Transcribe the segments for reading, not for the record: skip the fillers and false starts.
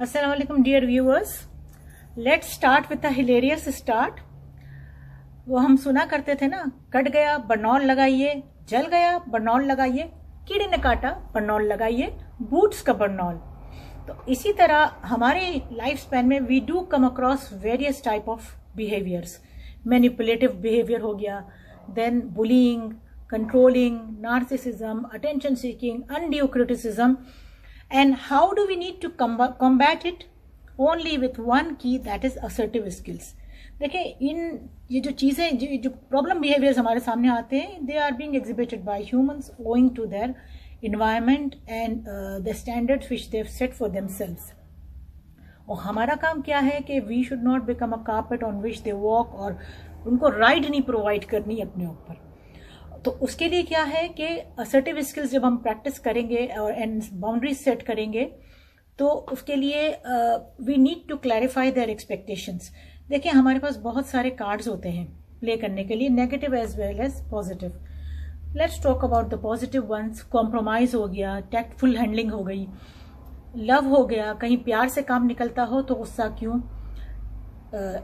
Assalamualaikum dear viewers. Let's start with a hilarious start. वो हम सुना करते थे ना, कट गया बरनौल लगाइए, जल गया बरनौल लगाइए, कीड़े ने काटा बरनौल लगाइए, बूट्स का बरनौल। तो इसी तरह हमारे लाइफ स्पैन में we do come across various type of behaviours. Manipulative behaviour हो गया, then bullying, controlling, narcissism, attention seeking, undue criticism. And how do we need to combat it? Only with one key, that is assertive skills. देखिए, इन ये जो चीज़ें जो problem behaviours हमारे सामने आते हैं, they are being exhibited by humans owing to their environment and the standards which they have set for themselves. और हमारा काम क्या है कि we should not become a carpet on which they walk, और उनको राइड नहीं प्रोवाइड करनी अपने ऊपर। तो उसके लिए क्या है कि असर्टिव स्किल्स जब हम प्रैक्टिस करेंगे और एंड बाउंड्रीज सेट करेंगे, तो उसके लिए we need to clarify their expectations. देखिए, हमारे पास बहुत सारे कार्ड्स होते हैं प्ले करने के लिए, negative as well as positive. Let's talk about the positive ones. Compromise हो गया, टैक्टफुल हैंडलिंग हो गई, लव हो गया, कहीं प्यार से काम निकलता हो तो गुस्सा क्यों,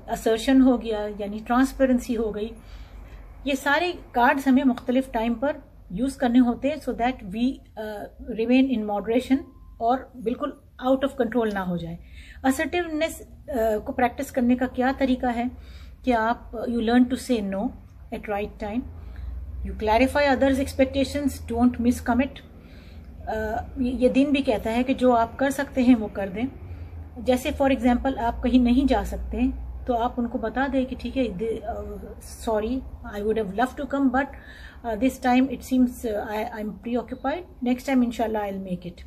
असर्शन हो गया यानी ट्रांसपेरेंसी हो गई। ये सारे कार्ड्स हमें मुख्तलिफ टाइम पर यूज करने होते हैं so that we remain in moderation और बिल्कुल आउट ऑफ कंट्रोल ना हो जाए। असर्टिवनेस को प्रैक्टिस करने का क्या तरीका है कि आप you learn to say no at right time, you clarify others expectations, don't miss commit. ये दिन भी कहता है कि जो आप कर सकते हैं वो कर दें। जैसे फॉर एग्जाम्पल, आप कहीं नहीं जा सकते तो आप उनको बता दें कि ठीक है, sorry, I would have love to come but this time it seems I am preoccupied, next time इंशाल्लाह आई विल मेक इट।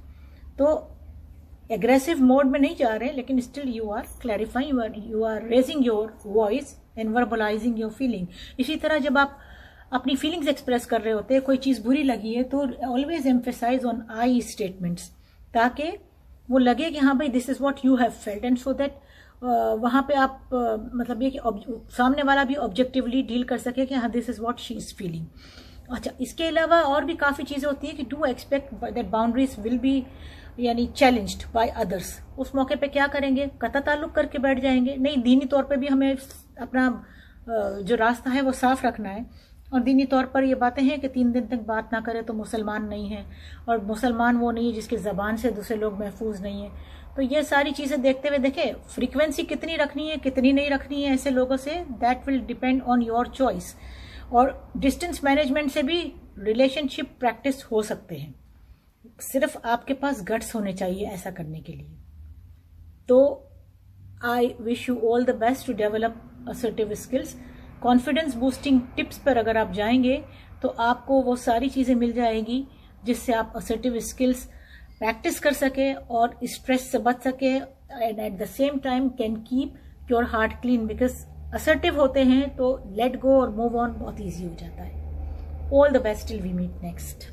तो एग्रेसिव मोड में नहीं जा रहे, लेकिन still you are clarifying, you are raising your voice and verbalising your feeling. इसी तरह जब आप अपनी फीलिंग्स एक्सप्रेस कर रहे होते हैं, कोई चीज़ बुरी लगी है तो always emphasise on I statements, ताकि वो लगे कि हाँ भाई this is what you have felt, and so that वहाँ पे आप मतलब ये कि सामने वाला भी ऑब्जेक्टिवली डील कर सके कि हाँ this is what she is feeling. अच्छा, इसके अलावा और भी काफ़ी चीज़ें होती हैं कि do expect that boundaries will be यानी चैलेंज्ड बाय अदर्स। उस मौके पे क्या करेंगे, कता ताल्लुक करके बैठ जाएंगे? नहीं, दीनी तौर पे भी हमें अपना जो रास्ता है वो साफ रखना है। और दीनी तौर पर ये बातें हैं कि 3 दिन तक बात ना करे तो मुसलमान नहीं है, और मुसलमान वो नहीं है जिसकी ज़बान से दूसरे लोग महफूज नहीं है। तो ये सारी चीज़ें देखते हुए देखें फ्रीक्वेंसी कितनी रखनी है, कितनी नहीं रखनी है ऐसे लोगों से, that will depend on your choice. और डिस्टेंस मैनेजमेंट से भी रिलेशनशिप प्रैक्टिस हो सकते हैं, सिर्फ आपके पास गट्स होने चाहिए ऐसा करने के लिए। तो I wish you all the best to develop assertive skills. Confidence boosting tips पर अगर आप जाएंगे तो आपको वो सारी चीज़ें मिल जाएगी जिससे आप असर्टिव स्किल्स प्रैक्टिस कर सके और स्ट्रेस से बच सके, and at the same time can keep your heart clean, because assertive होते हैं तो लेट गो और मूव ऑन बहुत ईजी हो जाता है। All the best till we meet next.